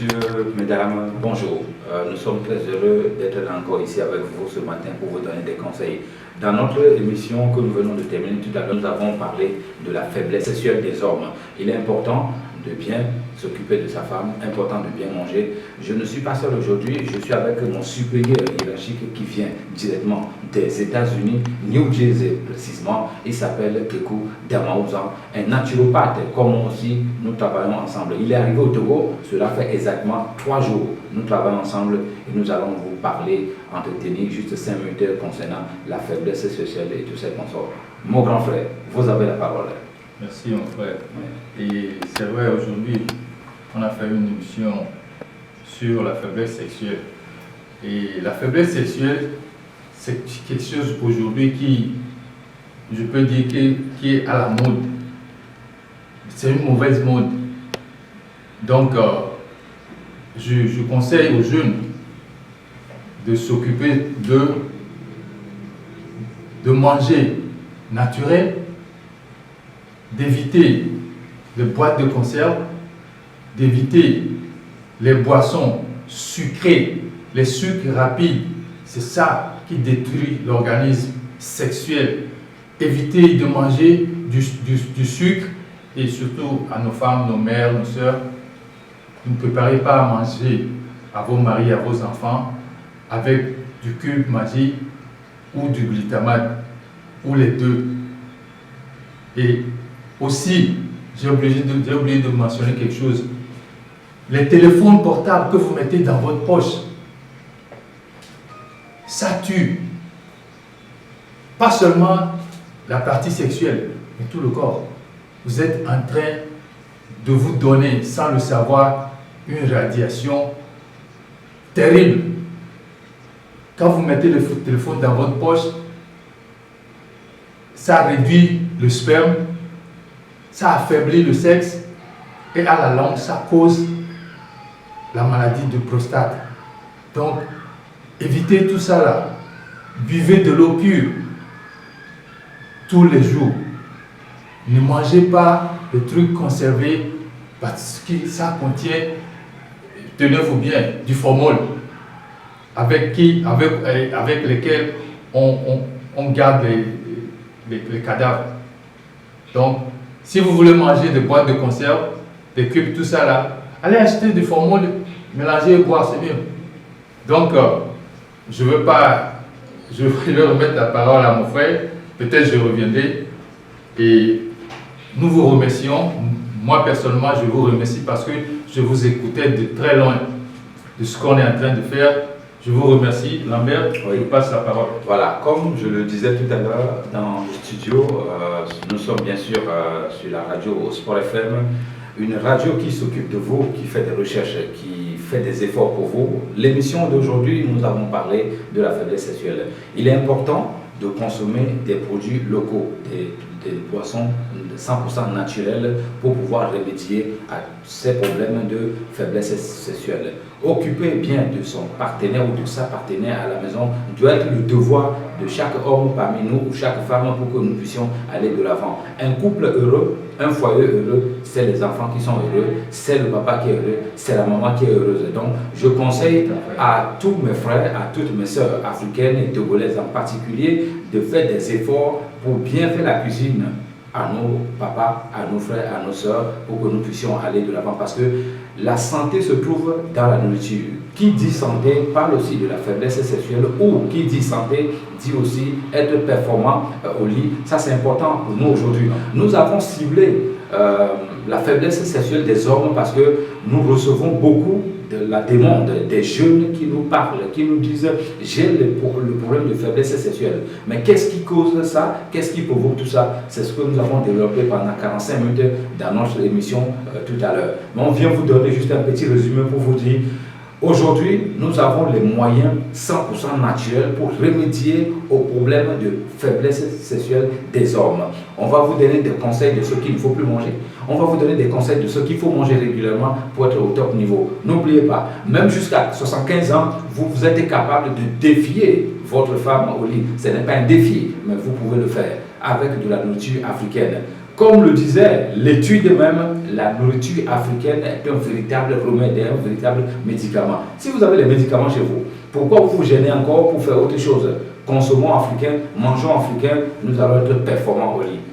messieurs, mesdames, bonjour. Nous sommes très heureux d'être encore ici avec vous ce matin pour vous donner des conseils. Dans notre émission que nous venons de terminer tout à l'heure, nous avons parlé de la faiblesse sexuelle des hommes. Il est important de bien s'occuper de sa femme, important de bien manger. Je ne suis pas seul aujourd'hui, je suis avec mon supérieur hiérarchique qui vient directement des États-Unis, New Jersey précisément. Il s'appelle Kekou Damaouzan, un naturopathe, comme moi aussi nous travaillons ensemble. Il est arrivé au Togo, cela fait exactement 3 jours. Nous travaillons ensemble et nous allons vous parler, entretenir juste 5 minutes concernant la faiblesse sexuelle et tout ce qu'on sort. Mon grand frère, vous avez la parole. Merci mon frère. Et c'est vrai, aujourd'hui, on a fait une émission sur la faiblesse sexuelle. Et la faiblesse sexuelle, c'est quelque chose aujourd'hui qui, je peux dire, qui est à la mode. C'est une mauvaise mode. Donc, je conseille aux jeunes de s'occuper de manger naturel, d'éviter les boîtes de conserve, d'éviter les boissons sucrées, les sucres rapides. C'est ça qui détruit l'organisme sexuel. Éviter de manger du sucre et surtout à nos femmes, nos mères, nos soeurs, ne préparez pas à manger à vos maris, à vos enfants avec du cube magique ou du glutamate ou les deux. Et aussi, j'ai oublié de mentionner quelque chose. Les téléphones portables que vous mettez dans votre poche, ça tue. Pas seulement la partie sexuelle, mais tout le corps. Vous êtes en train de vous donner, sans le savoir, une radiation terrible. Quand vous mettez le téléphone dans votre poche, ça réduit le sperme, ça affaiblit le sexe et à la longue, ça cause la maladie de prostate. Donc, évitez tout ça là. Buvez de l'eau pure tous les jours. Ne mangez pas de trucs conservés parce que ça contient, tenez-vous bien, du formol avec lesquels on garde les cadavres. Donc, si vous voulez manger des boîtes de conserve, des cubes, tout ça là, allez acheter du formol, mélanger et boire, c'est mieux. Donc, je vais remettre la parole à mon frère, peut-être je reviendrai. Et nous vous remercions. Moi, personnellement, je vous remercie parce que je vous écoutais de très loin de ce qu'on est en train de faire. Je vous remercie. Lambert, oui. Je passe la parole. Voilà, comme je le disais tout à l'heure dans le studio, nous sommes bien sûr sur la radio Sport FM, une radio qui s'occupe de vous, qui fait des recherches, qui fait des efforts pour vous. L'émission d'aujourd'hui, nous avons parlé de la faiblesse sexuelle. Il est important de consommer des produits locaux, des boissons 100% naturelles pour pouvoir remédier à ces problèmes de faiblesse sexuelle. Occuper bien de son partenaire ou de sa partenaire à la maison doit être le devoir de chaque homme parmi nous ou chaque femme pour que nous puissions aller de l'avant. Un couple heureux, un foyer heureux, c'est les enfants qui sont heureux, c'est le papa qui est heureux, c'est la maman qui est heureuse. Donc, je conseille à tous mes frères, à toutes mes sœurs africaines et togolaises en particulier de faire des efforts pour bien faire la cuisine à nos papas, à nos frères, à nos sœurs, pour que nous puissions aller de l'avant. Parce que la santé se trouve dans la nourriture. Qui dit santé parle aussi de la faiblesse sexuelle, ou qui dit santé dit aussi être performant au lit. Ça, c'est important pour nous aujourd'hui. Nous avons ciblé la faiblesse sexuelle des hommes parce que nous recevons beaucoup de la demande des jeunes qui nous parlent, qui nous disent j'ai le problème de faiblesse sexuelle. Mais qu'est-ce qui cause ça? Qu'est-ce qui provoque tout ça? C'est ce que nous avons développé pendant 45 minutes dans notre émission tout à l'heure. Mais on vient vous donner juste un petit résumé pour vous dire aujourd'hui, nous avons les moyens 100% naturels pour remédier au problème de faiblesse sexuelle des hommes. On va vous donner des conseils de ce qu'il ne faut plus manger. On va vous donner des conseils de ce qu'il faut manger régulièrement pour être au top niveau. N'oubliez pas, même jusqu'à 75 ans, vous êtes capable de défier votre femme au lit. Ce n'est pas un défi, mais vous pouvez le faire avec de la nourriture africaine. Comme le disait l'étude même, la nourriture africaine est un véritable remède, un véritable médicament. Si vous avez les médicaments chez vous, pourquoi vous vous gênez encore pour faire autre chose? Consommons africain, mangeons africain, nous allons être performants au lit.